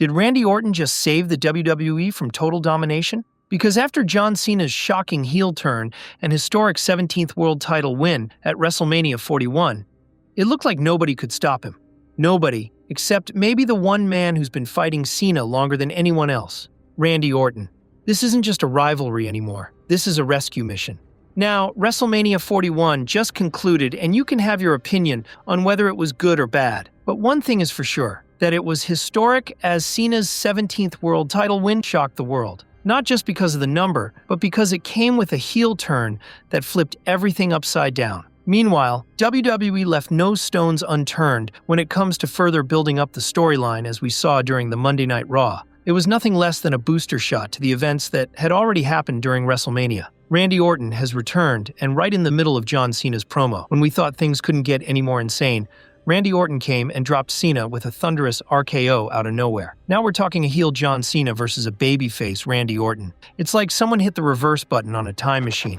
Did Randy Orton just save the WWE from total domination? Because after John Cena's shocking heel turn and historic 17th world title win at WrestleMania 41, it looked like nobody could stop him. Nobody, except maybe the one man who's been fighting Cena longer than anyone else, Randy Orton. This isn't just a rivalry anymore. This is a rescue mission. Now, WrestleMania 41 just concluded, and you can have your opinion on whether it was good or bad. But one thing is for sure, that it was historic as Cena's 17th world title win shocked the world. Not just because of the number, but because it came with a heel turn that flipped everything upside down. Meanwhile, WWE left no stones unturned when it comes to further building up the storyline as we saw during the Monday Night Raw. It was nothing less than a booster shot to the events that had already happened during WrestleMania. Randy Orton has returned, and right in the middle of John Cena's promo, when we thought things couldn't get any more insane, Randy Orton came and dropped Cena with a thunderous RKO out of nowhere. Now we're talking a heel John Cena versus a babyface Randy Orton. It's like someone hit the reverse button on a time machine.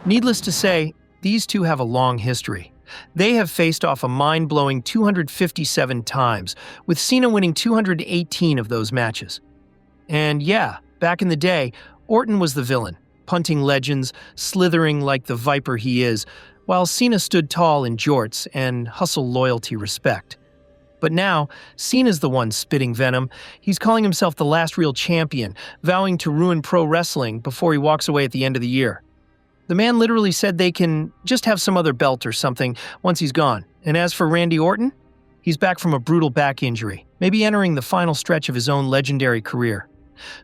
Needless to say, these two have a long history. They have faced off a mind-blowing 257 times, with Cena winning 218 of those matches. And yeah, back in the day, Orton was the villain, punting legends, slithering like the viper he is, while Cena stood tall in jorts and hustle loyalty respect. But now, Cena's the one spitting venom. He's calling himself the last real champion, vowing to ruin pro wrestling before he walks away at the end of the year. The man literally said they can just have some other belt or something once he's gone. And as for Randy Orton, he's back from a brutal back injury, maybe entering the final stretch of his own legendary career.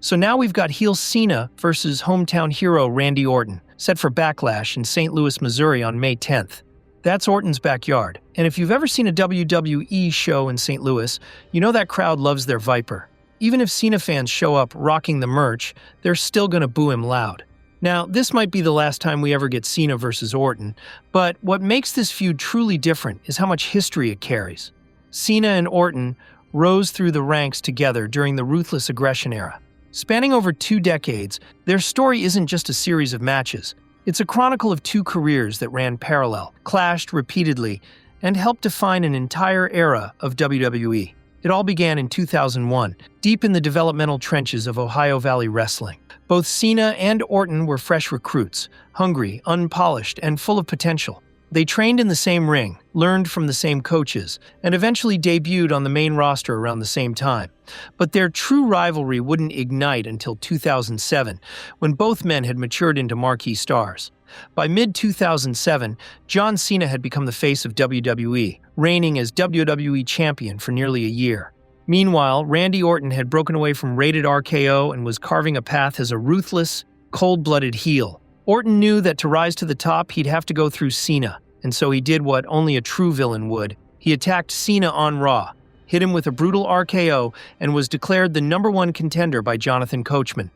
So now we've got heel Cena versus hometown hero Randy Orton, set for Backlash in St. Louis, Missouri on May 10th. That's Orton's backyard, and if you've ever seen a WWE show in St. Louis, you know that crowd loves their Viper. Even if Cena fans show up rocking the merch, they're still gonna boo him loud. Now, this might be the last time we ever get Cena versus Orton, but what makes this feud truly different is how much history it carries. Cena and Orton rose through the ranks together during the Ruthless Aggression era. Spanning over 2 decades, their story isn't just a series of matches. It's a chronicle of 2 careers that ran parallel, clashed repeatedly, and helped define an entire era of WWE. It all began in 2001, deep in the developmental trenches of Ohio Valley Wrestling. Both Cena and Orton were fresh recruits, hungry, unpolished, and full of potential. They trained in the same ring, learned from the same coaches, and eventually debuted on the main roster around the same time. But their true rivalry wouldn't ignite until 2007, when both men had matured into marquee stars. By mid-2007, John Cena had become the face of WWE, reigning as WWE champion for nearly a year. Meanwhile, Randy Orton had broken away from rated RKO and was carving a path as a ruthless, cold-blooded heel. Orton knew that to rise to the top, he'd have to go through Cena, and so he did what only a true villain would. He attacked Cena on Raw, hit him with a brutal RKO, and was declared the #1 contender by Jonathan Coachman.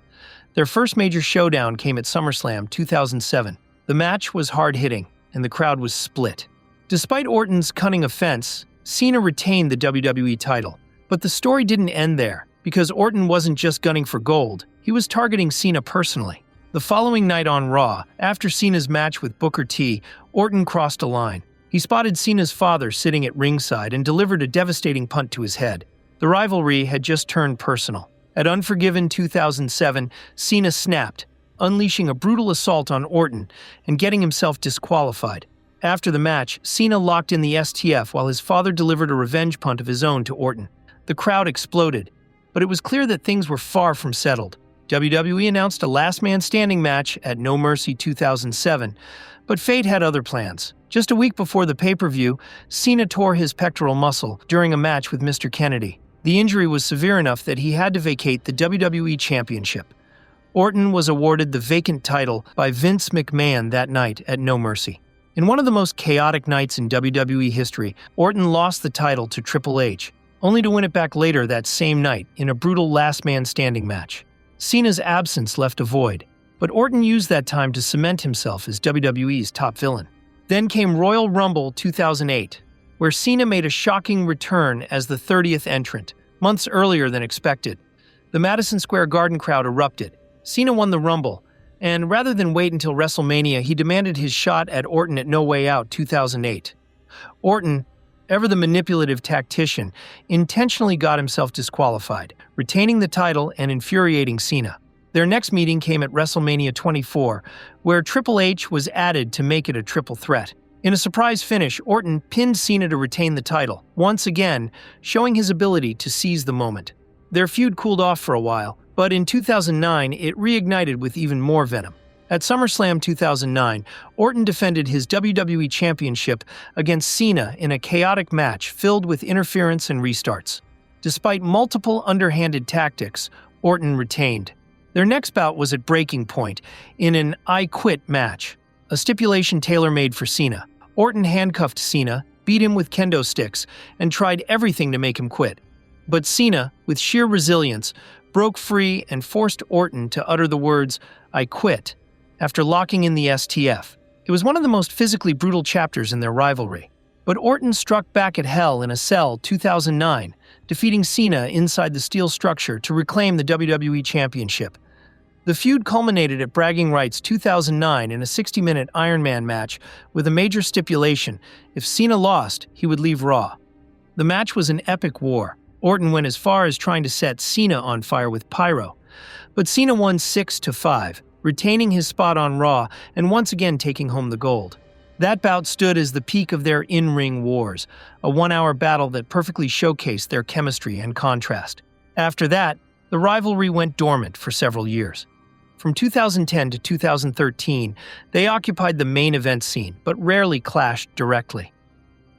Their first major showdown came at SummerSlam 2007. The match was hard-hitting, and the crowd was split. Despite Orton's cunning offense, Cena retained the WWE title. But the story didn't end there, because Orton wasn't just gunning for gold, he was targeting Cena personally. The following night on Raw, after Cena's match with Booker T, Orton crossed a line. He spotted Cena's father sitting at ringside and delivered a devastating punt to his head. The rivalry had just turned personal. At Unforgiven 2007, Cena snapped, unleashing a brutal assault on Orton and getting himself disqualified. After the match, Cena locked in the STF while his father delivered a revenge punt of his own to Orton. The crowd exploded, but it was clear that things were far from settled. WWE announced a last man standing match at No Mercy 2007, but fate had other plans. Just a week before the pay-per-view, Cena tore his pectoral muscle during a match with Mr. Kennedy. The injury was severe enough that he had to vacate the WWE Championship. Orton was awarded the vacant title by Vince McMahon that night at No Mercy. In one of the most chaotic nights in WWE history, Orton lost the title to Triple H, only to win it back later that same night in a brutal last man standing match. Cena's absence left a void, but Orton used that time to cement himself as WWE's top villain. Then came Royal Rumble 2008, where Cena made a shocking return as the 30th entrant, months earlier than expected. The Madison Square Garden crowd erupted. Cena won the Rumble, and rather than wait until WrestleMania, he demanded his shot at Orton at No Way Out 2008. Orton, ever the manipulative tactician, intentionally got himself disqualified, retaining the title and infuriating Cena. Their next meeting came at WrestleMania 24, where Triple H was added to make it a triple threat. In a surprise finish, Orton pinned Cena to retain the title, once again showing his ability to seize the moment. Their feud cooled off for a while, but in 2009 it reignited with even more venom. At SummerSlam 2009, Orton defended his WWE Championship against Cena in a chaotic match filled with interference and restarts. Despite multiple underhanded tactics, Orton retained. Their next bout was at Breaking Point, in an I Quit match, a stipulation tailor-made for Cena. Orton handcuffed Cena, beat him with kendo sticks, and tried everything to make him quit. But Cena, with sheer resilience, broke free and forced Orton to utter the words, "I quit," after locking in the STF. It was one of the most physically brutal chapters in their rivalry. But Orton struck back at Hell in a Cell 2009, defeating Cena inside the steel structure to reclaim the WWE Championship. The feud culminated at Bragging Rights 2009 in a 60-minute Iron Man match with a major stipulation: if Cena lost, he would leave Raw. The match was an epic war. Orton went as far as trying to set Cena on fire with pyro. But Cena won 6-5, retaining his spot on Raw and once again taking home the gold. That bout stood as the peak of their in-ring wars, a one-hour battle that perfectly showcased their chemistry and contrast. After that, the rivalry went dormant for several years. From 2010 to 2013, they occupied the main event scene, but rarely clashed directly.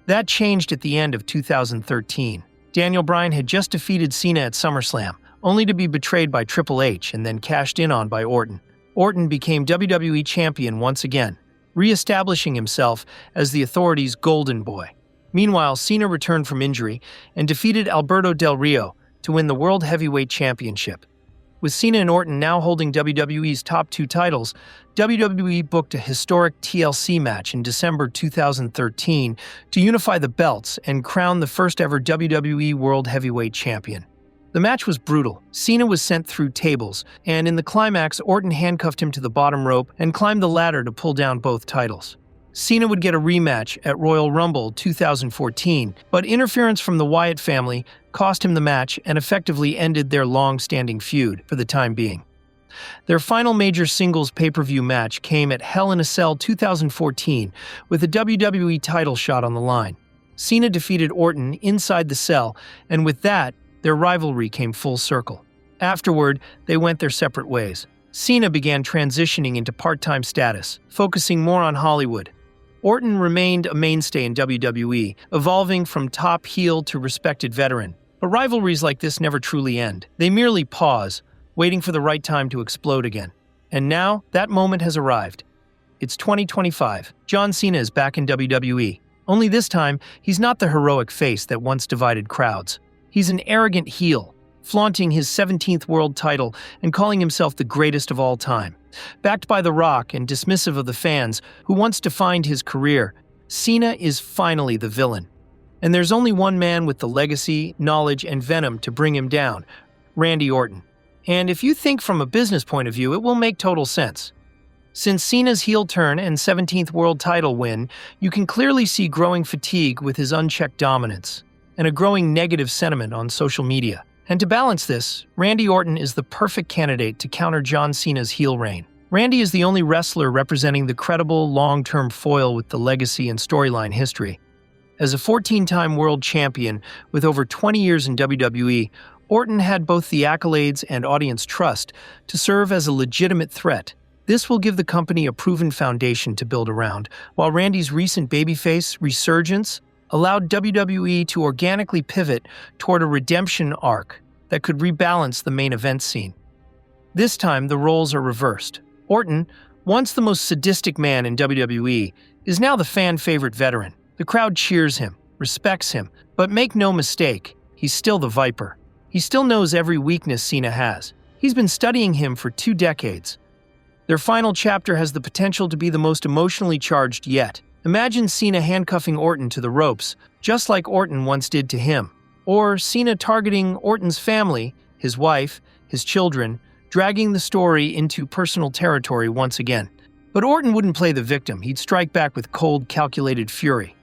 That changed at the end of 2013. Daniel Bryan had just defeated Cena at SummerSlam, only to be betrayed by Triple H and then cashed in on by Orton. Orton became WWE Champion once again, re-establishing himself as the Authority's golden boy. Meanwhile, Cena returned from injury and defeated Alberto Del Rio to win the World Heavyweight Championship. With Cena and Orton now holding WWE's top two titles, WWE booked a historic TLC match in December 2013 to unify the belts and crown the first-ever WWE World Heavyweight Champion. The match was brutal. Cena was sent through tables, and in the climax, Orton handcuffed him to the bottom rope and climbed the ladder to pull down both titles. Cena would get a rematch at Royal Rumble 2014, but interference from the Wyatt family cost him the match and effectively ended their long-standing feud for the time being. Their final major singles pay-per-view match came at Hell in a Cell 2014 with a WWE title shot on the line. Cena defeated Orton inside the cell, and with that, their rivalry came full circle. Afterward, they went their separate ways. Cena began transitioning into part-time status, focusing more on Hollywood. Orton remained a mainstay in WWE, evolving from top heel to respected veteran. But rivalries like this never truly end. They merely pause, waiting for the right time to explode again. And now, that moment has arrived. It's 2025. John Cena is back in WWE. Only this time, he's not the heroic face that once divided crowds. He's an arrogant heel, flaunting his 17th world title and calling himself the greatest of all time. Backed by The Rock and dismissive of the fans who once defined his career, Cena is finally the villain. And there's only one man with the legacy, knowledge, and venom to bring him down: Randy Orton. And if you think from a business point of view, it will make total sense. Since Cena's heel turn and 17th world title win, you can clearly see growing fatigue with his unchecked dominance, and a growing negative sentiment on social media. And to balance this, Randy Orton is the perfect candidate to counter John Cena's heel reign. Randy is the only wrestler representing the credible, long-term foil with the legacy and storyline history. As a 14-time world champion with over 20 years in WWE, Orton had both the accolades and audience trust to serve as a legitimate threat. This will give the company a proven foundation to build around, while Randy's recent babyface resurgence allowed WWE to organically pivot toward a redemption arc that could rebalance the main event scene. This time, the roles are reversed. Orton, once the most sadistic man in WWE, is now the fan-favorite veteran. The crowd cheers him, respects him, but make no mistake, he's still the Viper. He still knows every weakness Cena has. He's been studying him for 2 decades. Their final chapter has the potential to be the most emotionally charged yet. Imagine Cena handcuffing Orton to the ropes, just like Orton once did to him. Or Cena targeting Orton's family, his wife, his children, dragging the story into personal territory once again. But Orton wouldn't play the victim. He'd strike back with cold, calculated fury.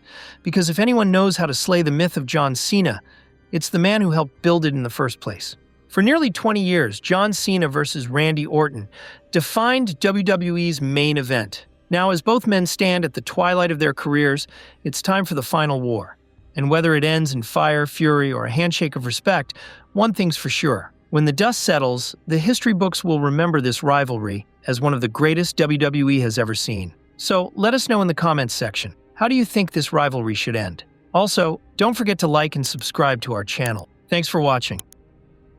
Because if anyone knows how to slay the myth of John Cena, it's the man who helped build it in the first place. For nearly 20 years, John Cena versus Randy Orton defined WWE's main event. Now, as both men stand at the twilight of their careers, it's time for the final war. And whether it ends in fire, fury, or a handshake of respect, one thing's for sure. When the dust settles, the history books will remember this rivalry as one of the greatest WWE has ever seen. So let us know in the comments section, how do you think this rivalry should end? Also, don't forget to like and subscribe to our channel. Thanks for watching.